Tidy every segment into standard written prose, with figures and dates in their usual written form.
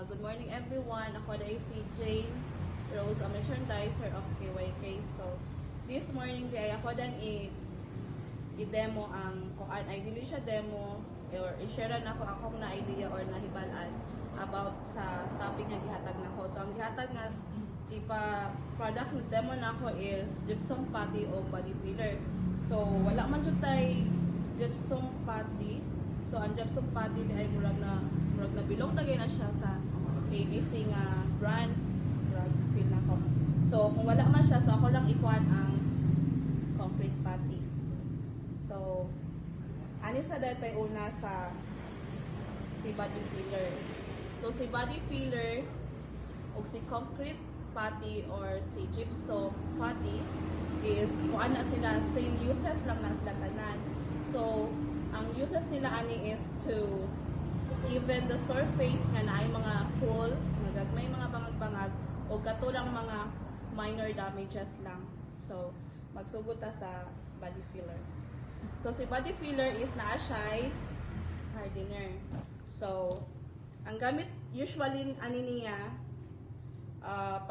Good morning everyone. Ako na si Jane Rose, a merchandiser of KYK. So, this morning ay ako dan i-demo ang kung ay dili siya demo or i-share na ako akong na idea or nahibalaan about sa topic nga gihatag nako. So, ang gihatag nga product na demo nako is gypsum putty o body filler. So, wala man jud tay gypsum putty. So, ang gypsum putty ay murag na bilong tagay na siya sa ABC nga brand feel na ko. So, kung wala man siya, so ako lang ikuan ang concrete putty. So, ani sa dati una sa si body filler. So, si body filler o si concrete putty or si gypsum putty is kuan na sila, same uses lang na sila tanan. So, ang uses nila ani is to even the surface nga naay mga hole, may mga bangag-bangag o katulang mga minor damages lang. So, magsugod ta sa body filler. So, si body filler is naa siya'y hardener. So, ang gamit usually ani niya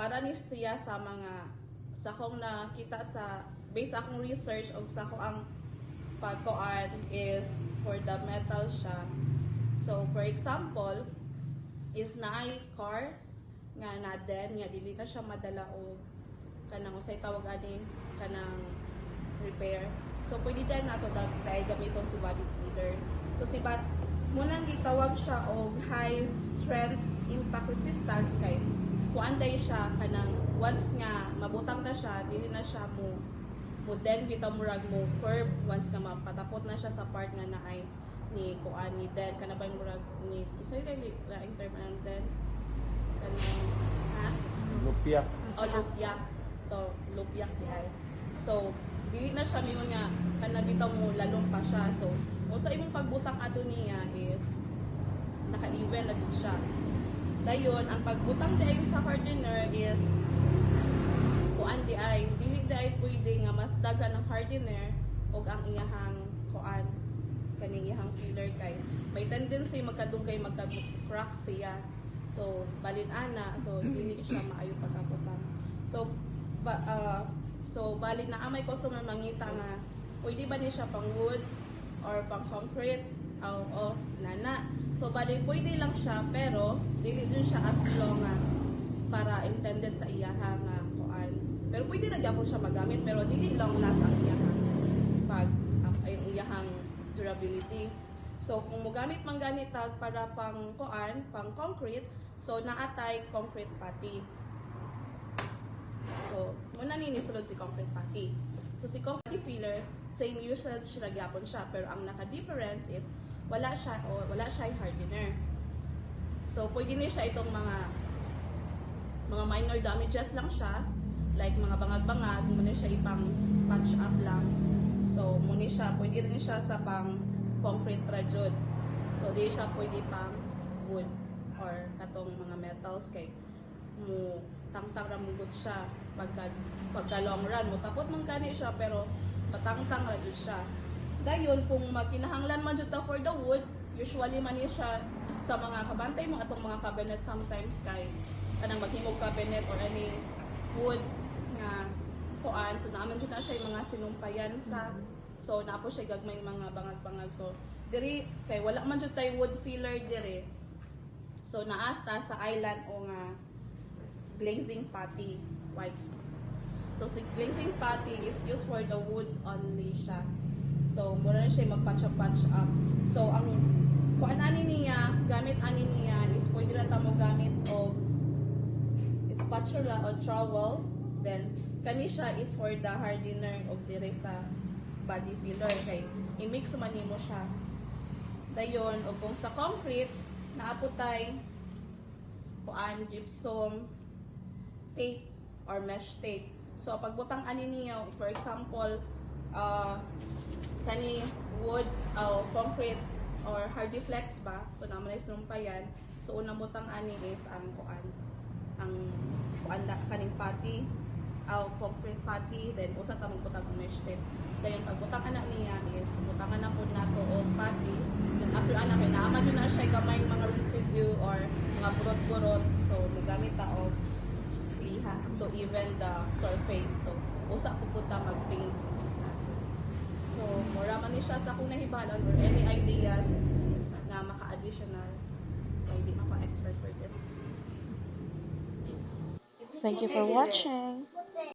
para ni siya sa mga sa kong nakita sa based akong research o sa ko ang pagkuan is for the metal siya. So, for example, is naay car nga naden nga dili na siya madala o kanang usay tawag anin kanang repair. So, pwede din nato dahil gamiton si body filler. So, si munang gitawag siya og high strength impact resistance kay kuan day siya kanang once nga mabutang na siya, dili na siya mo then bitaw murag mo curve once nga mapatapot na siya sa part nga naay ni kuan ni den kana ba murag ni usay dili laing term ang den kanang lupyak. Lupyak. So lupyak di ay. So dili na siya mingon nga kana bitaw mo lalong pa siya. So kung sa imong pagbutang ato niya is naka-even na gid siya. Dayon ang pagbutang diay sa hardener is kuan di ay dili di ay pwede nga mas daghan ang hardener og ang iyahang kuan kaning iyahang filler kay may tendency magkadugay magka-crack siya. So balin ana so dili siya maayo pagkabutang. So balin na may customer mangita nga pwede ba ni siya pang wood or pang concrete o nana. So balin pwede lang siya pero dili din siya as long nga para intended sa iyahang kuan. Pero pwede na gyapon siya magamit pero dili long last ang iyahang ay iyahang durability. So kung mogamit man ganit tag para pang kuan, pang concrete, so naatay concrete putty. So muna ni sulod si concrete putty. So si concrete filler, same usage sila gyapon siya pero ang naka-difference is wala siya hardener. So pwede ni siya itong mga minor damages lang siya. Like mga bangag-bangag, muna siya ipang patch up lang. So, muna siya, pwede rin siya sa pang concrete rajod. So, di siya pwede pang wood or katong mga metals kay mo tangtang ramugod siya pagka long run mo. Tapos man kani siya pero patangtang rajod siya. Dayon kung makinahanglan man jud ta for the wood, usually man siya sa mga kabantay mo atong mga cabinet sometimes kay kanang maghimog cabinet or any wood nga kuan so naaman jud na siya yung mga sinumpayan sa so napo siya gagmay mga bangag-bangag so diri kay wala man jud tay wood filler diri so naata sa island o nga glazing putty white so si glazing putty is used for the wood only siya so mura na siya magpatch up so ang kuan ani niya gamit ani niya is pwede ra ta mo gamit og spatula or trowel. Then, kani siya is for the hardener o dire sa body filler. Kay, i-mix man mo siya. Dayon, o kung sa concrete, naaputay kuan gypsum tape or mesh tape. So, pagbutang ani niya, for example, kani wood o concrete or hardiflex ba? So, naman ay sumpayan. So, unang butang ani is ang kuan kaning putty concrete putty then usa ta magbutang og mesh tape dayon pagbutang anak niya is butangan na pud nato og putty then after anak kay naama na siya gamay mga residue or mga burot-burot. So, magamit ta og liha to even the surface to. Usa po punta mag-paint. So, mura man ni siya sa kung nahibalan or any ideas na maka-additional. Kaya di ako expert for this. Thank you for watching.